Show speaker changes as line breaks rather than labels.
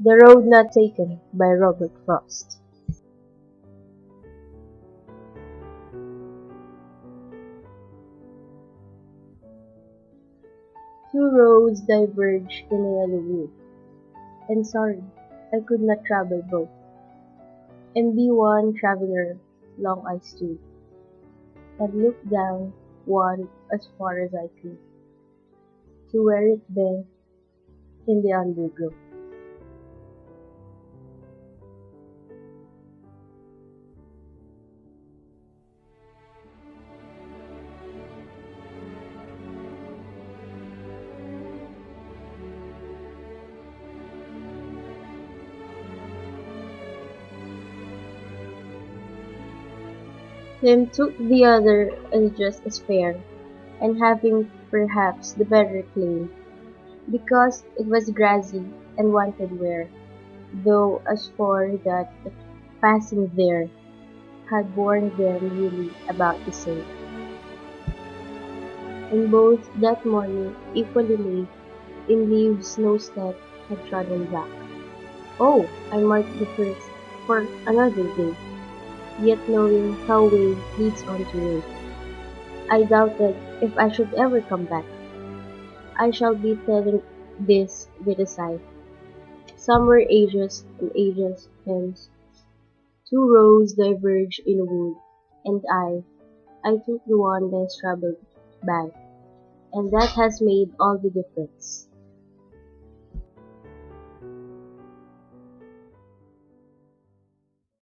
The Road Not Taken by Robert Frost. Two roads diverge in a yellow wood, and sorry, I could not travel both, and be one traveler long I stood, and looked down one as far as I could, to where it bent in the undergrowth. Him took the other as just as fair, and having perhaps the better claim, because it was grassy and wanted wear, though as for that the passing there had borne them really about the same. And both that morning equally late, in leaves no step had trodden back. Oh, I marked the first for another day, yet knowing how way leads on to way, I doubted if I should ever come back. I shall be telling this with a sigh. Some were ages and ages hence. Two roads diverged in a wood, and I took the one less traveled by, and that has made all the difference.